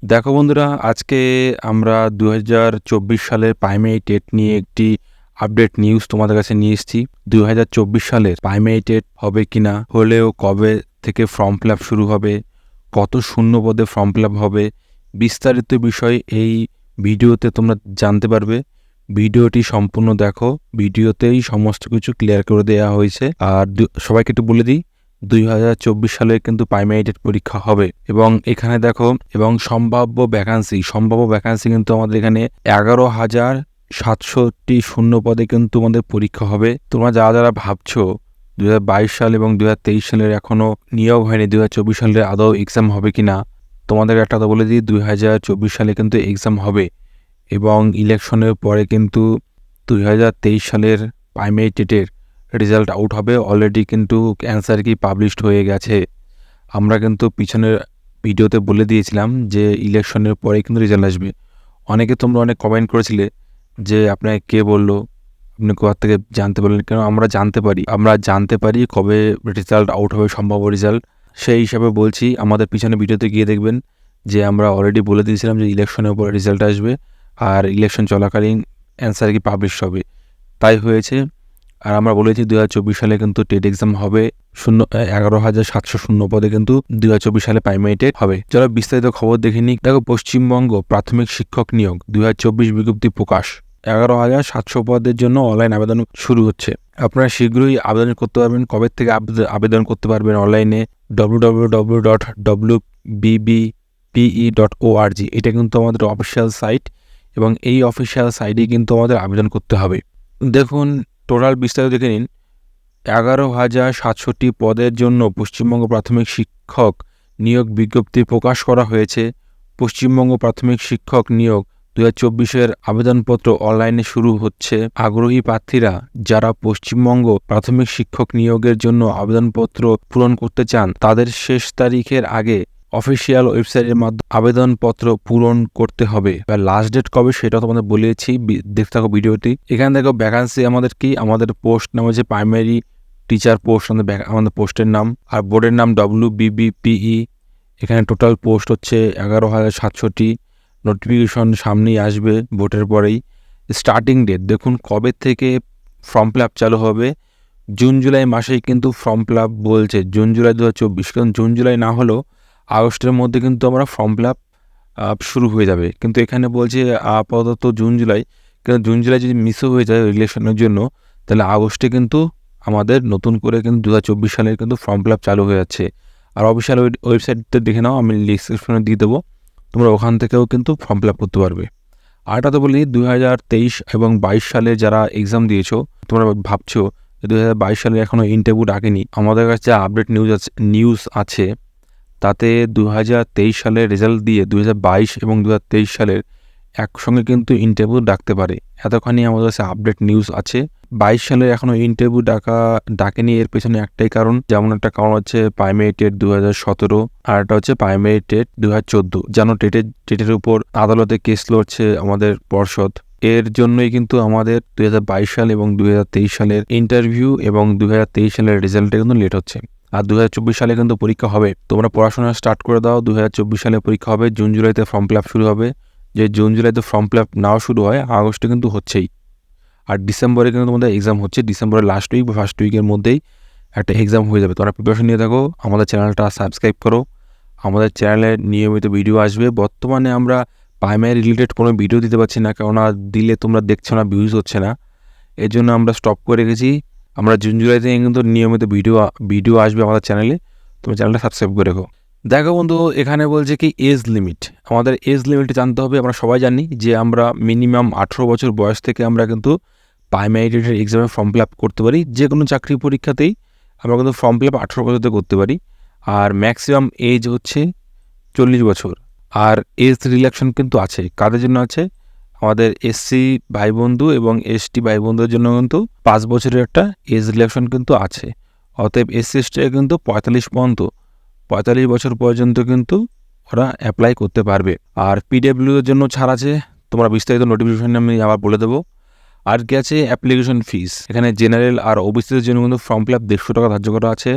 দেখো বন্ধুরা, আজকে আমরা 2024 সালের প্রাইমারি টেট নিয়ে একটি আপডেট নিউজ তোমাদের কাছে নিয়ে এসেছি। 2024 সালের প্রাইমারি টেট হবে কিনা, হলেও কবে থেকে ফর্ম ফিল আপ শুরু হবে, কত শূন্য পদে ফর্ম ফিল আপ হবে, বিস্তারিত বিষয় এই ভিডিওতে তোমরা জানতে পারবে। ভিডিওটি সম্পূর্ণ দেখো, ভিডিওতেই সমস্ত কিছু ক্লিয়ার করে দেওয়া হয়েছে। আর সবাইকে একটু বলে দিই, 2024 সালে কিন্তু প্রাইমারি টেট পরীক্ষা হবে এবং এখানে দেখো এবং সম্ভাব্য ভ্যাকান্সি কিন্তু আমাদের এখানে 11,700টি শূন্য পদে কিন্তু আমাদের পরীক্ষা হবে। তোমরা যারা ভাবছো 2022 সাল এবং 2023 সালের এখনো নিয়োগ হয়নি, 2024 সালে আদৌ এক্সাম হবে কিনা, তোমাদের একটা কথা বলে দিই, 2024 সালে কিন্তু এক্সাম হবে এবং ইলেকশনের পরে কিন্তু 2023 সালের প্রাইমারি টেটের রেজাল্ট আউট হবে। অলরেডি কিন্তু অ্যান্সার কি পাবলিশড হয়ে গেছে। আমরা কিন্তু পিছনের ভিডিওতে বলে দিয়েছিলাম যে ইলেকশনের পরে কিন্তু রেজাল্ট আসবে। তোমরা অনেক কমেন্ট করেছিলে যে আপনাকে কে বললো, আপনি কোথা থেকে জানতে পারলেন। কেন আমরা জানতে পারি কবে রেজাল্ট আউট হবে, সম্ভাব্য রেজাল্ট। সেই হিসাবে বলছি, আমাদের পিছনে ভিডিওতে গিয়ে দেখবেন যে আমরা অলরেডি বলে দিয়েছিলাম যে ইলেকশনের পরে রেজাল্ট আসবে আর ইলেকশন চলাকালীন অ্যান্সার কি পাবলিশ হবে। তাই হয়েছে। আর আমরা বলেছি 2024 সালে কিন্তু টেট এক্সাম হবে। 11,700 শূন্য পদে কিন্তু 2024 সালে প্রাইমারি টেট হবে। চলো বিস্তারিত খবর দেখে নিই। দেখো, পশ্চিমবঙ্গ প্রাথমিক শিক্ষক নিয়োগ 2024 বিজ্ঞপ্তি প্রকাশ। 11,700 পদের জন্য অনলাইন আবেদন শুরু হচ্ছে। আপনারা শীঘ্রই আবেদন করতে পারবেন। কবে থেকে আবেদন করতে পারবেন অনলাইনে? www.wbbpe.org, এটা কিন্তু আমাদের অফিসিয়াল সাইট এবং এই অফিসিয়াল সাইটে কিন্তু আমাদের আবেদন করতে হবে। দেখুন, টোটাল বিস্তারিত দেখে নিন। 11,700টি পদের জন্য পশ্চিমবঙ্গ প্রাথমিক শিক্ষক নিয়োগ বিজ্ঞপ্তি প্রকাশ করা হয়েছে। পশ্চিমবঙ্গ প্রাথমিক শিক্ষক নিয়োগ 2024-এর আবেদনপত্র অনলাইনে শুরু হচ্ছে। আগ্রহী প্রার্থীরা যারা পশ্চিমবঙ্গ প্রাথমিক শিক্ষক নিয়োগের জন্য আবেদনপত্র পূরণ করতে চান, তাদের শেষ তারিখের আগে অফিসিয়াল ওয়েবসাইটের মাধ্যমে আবেদনপত্র পূরণ করতে হবে। লাস্ট ডেট কবে সেটা তোমাদের বলেছি, দেখতে থাকো ভিডিওটি। এখানে দেখো ভ্যাকান্সি আমাদের কি, আমাদের পোস্ট নাম হচ্ছে প্রাইমারি টিচার পোস্ট, আমাদের পোস্টের নাম, আর বোর্ডের নাম WBBPE। এখানে টোটাল পোস্ট হচ্ছে 11,700টি। নোটিফিকেশন সামনেই আসবে ভোটের পরেই। স্টার্টিং ডেট দেখুন কবে থেকে ফর্ম ফিল আপ চালু হবে। জুন জুলাই মাসেই কিন্তু ফর্ম ফিল আপ বলছে, জুন জুলাই 2024। কারণ জুন জুলাই না হলেও আগস্টের মধ্যে কিন্তু আমরা ফর্ম ফিল আপ শুরু হয়ে যাবে। কিন্তু এখানে বলছে আপাতত জুন জুলাই। কিন্তু জুন জুলাই যদি মিসও হয়ে যায় ইলেকশনের জন্য, তাহলে আগস্টে কিন্তু আমাদের নতুন করে কিন্তু 2024 সালের কিন্তু ফর্ম ফিল আপ চালু হয়ে যাচ্ছে। আর অফিসিয়াল ওয়েবসাইটটা দেখে নাও, আমি ডিসক্রিপশনে দিয়ে দেবো, তোমরা ওখান থেকেও কিন্তু ফর্ম ফিল আপ করতে পারবে। আরটা তো বলি, 2023 এবং 22 সালে যারা এক্সাম দিয়েছো, তোমরা ভাবছো 2022 সালে এখনও ইন্টারভিউ ডাকেনি, আমাদের কাছে আপডেট নিউজ আছে। তাতে 2023 সালের রেজাল্ট দিয়ে 2022 এবং 2023 সালের একসঙ্গে কিন্তু ইন্টারভিউ ডাকতে পারে। এতখানি আমাদের কাছে আপডেট নিউজ আছে। 22 সালের এখনও ইন্টারভিউ ডাকেনি, এর পেছনে একটাই কারণ। যেমন একটা কারণ হচ্ছে প্রাইমারি টেট 2017, আর একটা হচ্ছে প্রাইমারি টেট 2014। যেন টেটের উপর আদালতে কেস লড়ছে আমাদের পর্ষদ। এর জন্যই কিন্তু আমাদের 2022 সাল এবং 2023 সালের ইন্টারভিউ এবং 2023 সালের রেজাল্টে কিন্তু লেট হচ্ছে। আর 2024 সালে কিন্তু পরীক্ষা হবে। তোমরা পড়াশোনা স্টার্ট করে দাও। 2024 সালে পরীক্ষা হবে। জুন জুলাইতে ফর্ম ফিল আপ শুরু হবে। যে জুন জুলাইতে ফর্ম ফিল আপ নাও শুরু হয়, আগস্টে কিন্তু হচ্ছেই। আর ডিসেম্বরে কিন্তু তোমাদের এক্সাম হচ্ছে। ডিসেম্বরের লাস্ট উইক বা ফার্স্ট উইকের মধ্যেই একটা এক্সাম হয়ে যাবে। তোমরা প্রিপারেশন নিয়ে থাকো। আমাদের চ্যানেলটা সাবস্ক্রাইব করো। আমাদের চ্যানেলে নিয়মিত ভিডিও আসবে। বর্তমানে আমরা প্রাইমারি রিলেটেড কোনো ভিডিও দিতে পারছি না, কেননা দিলে তোমরা দেখছো না, ভিউজ হচ্ছে না। এর জন্য আমরা স্টপ করে রেখেছি। আমরা জুন জুলাইতে কিন্তু নিয়মিত ভিডিও আসবে আমাদের চ্যানেলে। তুমি চ্যানেলটা সাবস্ক্রাইব করে রেখো। দেখো বন্ধু, এখানে বলছে কি এজ লিমিট। আমাদের এজ লিমিট জানতে হবে। আমরা সবাই জানি যে আমরা মিনিমাম 18 বছর বয়স থেকে আমরা কিন্তু প্রাইমারি টেটের এক্সামে ফর্ম ফিল আপ করতে পারি। যে কোনো চাকরি পরীক্ষাতেই আমরা কিন্তু ফর্ম ফিল আপ 18 বছরতে করতে পারি। আর ম্যাক্সিমাম এজ হচ্ছে 40 বছর। আর এজ রিল্যাকশন কিন্তু আছে। কাদের জন্য আছে? আমাদের এসসি ভাই বন্ধু এবং এসটি ভাই বন্ধুদের জন্য কিন্তু 5 বছরের একটা এজ রিল্যাকশন কিন্তু আছে। অতএব এসসি এসটি কিন্তু 45 বছর পর্যন্ত কিন্তু ওরা অ্যাপ্লাই করতে পারবে। আর পিডব্লিউর জন্য ছাড় আছে। তোমরা বিস্তারিত নোটিফিকেশন আমি আবার বলে দেবো। আর কি আছে? Application fees. এখানে জেনারেল আর ওবিসিদের জন্য কিন্তু ফর্ম ফিল আপ 150 টাকা ধার্য করা আছে।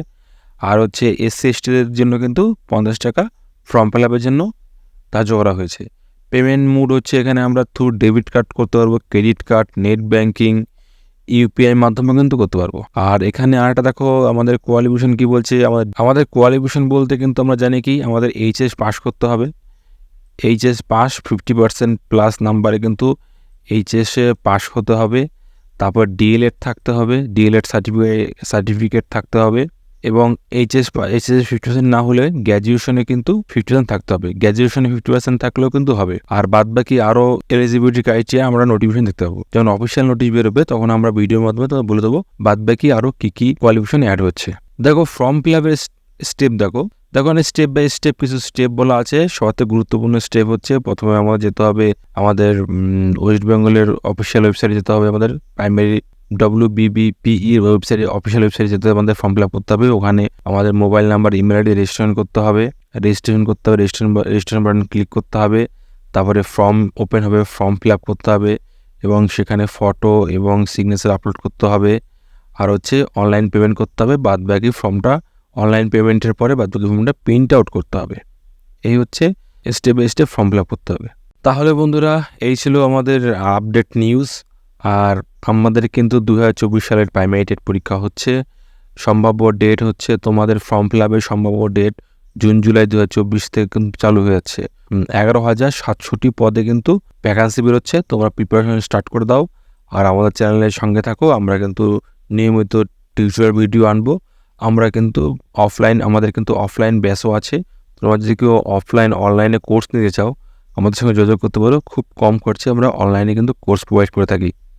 আর হচ্ছে এসসি এসটিদের জন্য কিন্তু 50 টাকা ফর্ম ফিল আপের জন্য ধার্য করা হয়েছে। পেমেন্ট মোড হচ্ছে এখানে আমরা থ্রু ডেবিট কার্ড করতে পারবো, credit card, net banking, UPI মাধ্যমে কিন্তু করতে পারবো। আর এখানে আরেকটা দেখো আমাদের কোয়ালিফিকেশন কি বলছে, আমাদের কোয়ালিফিকেশন বলতে কিন্তু আমরা জানি কি আমাদের এইচএস পাস করতে হবে। এইচএস পাস 50% প্লাস নাম্বারে কিন্তু এইচএসে পাস হতে হবে। তারপর ডিএলএড থাকতে হবে, ডিএলএড সার্টিফিকেট থাকতে হবে, এবং এইচএস 50% না হলে গ্র্যাজুয়েশনে কিন্তু 50% থাকতে হবে। গ্র্যাজুয়েশনে 50% থাকলেও কিন্তু হবে। আর বাদ বাকি আরও এলিজিবিলিটি ক্রাইটেরিয়া আমরা নোটিফিকেশন দেখতে পাবো। যখন অফিসিয়াল নোটিশ বেরোবে তখন আমরা ভিডিওর মাধ্যমে তোমাদের বলে দেবো বাদ বাকি আরও কী কোয়ালিফিকেশন অ্যাড হচ্ছে। দেখো ফর্ম ফিল আপের স্টেপ দেখো এখানে স্টেপ বাই স্টেপ কিছু স্টেপ বলা আছে। সবথেকে গুরুত্বপূর্ণ স্টেপ হচ্ছে প্রথমে আমাদের যেতে হবে আমাদের ওয়েস্ট বেঙ্গলের অফিসিয়াল ওয়েবসাইটে যেতে হবে, আমাদের প্রাইমারি WBBPE ওয়েবসাইটে অফিসিয়াল ওয়েবসাইটে যেতে আমাদের ফর্ম ফিল আপ করতে হবে। ওখানে আমাদের mobile number, email ID registration করতে হবে, রেজিস্ট্রেশন বাটন ক্লিক করতে হবে। তারপরে ফর্ম ওপেন হবে, ফর্ম ফিল আপ করতে হবে এবং সেখানে ফটো এবং সিগনেচার আপলোড করতে হবে। আর হচ্ছে অনলাইন পেমেন্ট করতে হবে। বাদ বাকি ফর্মটা অনলাইন পেমেন্টের পরে বাদ বাকি ফর্মটা প্রিন্ট আউট করতে হবে। এই হচ্ছে step by step form fill up করতে হবে। তাহলে বন্ধুরা এই ছিল আমাদের আপডেট নিউজ। আর আমাদের কিন্তু 2024 সালের প্রাইমারি টেট পরীক্ষা হচ্ছে। সম্ভাব্য ডেট হচ্ছে তোমাদের ফর্ম ফিল আপের সম্ভাব্য ডেট জুন জুলাই 2024 থেকে কিন্তু চালু হয়ে যাচ্ছে। 11,700টি পদে কিন্তু ভ্যাকান্সি বেরোচ্ছে। তোমরা প্রিপারেশন স্টার্ট করে দাও আর আমাদের চ্যানেলের সঙ্গে থাকো। আমরা কিন্তু নিয়মিত টিউটোরিয়াল ভিডিও আনবো। আমরা কিন্তু আমাদের কিন্তু অফলাইন ব্যাচও আছে। তোমরা যদি কেউ অনলাইনে কোর্স নিতে চাও আমাদের সঙ্গে যোগাযোগ করতে পারো। খুব কম খরচে আমরা অনলাইনে কিন্তু কোর্স প্রোভাইড করে থাকি।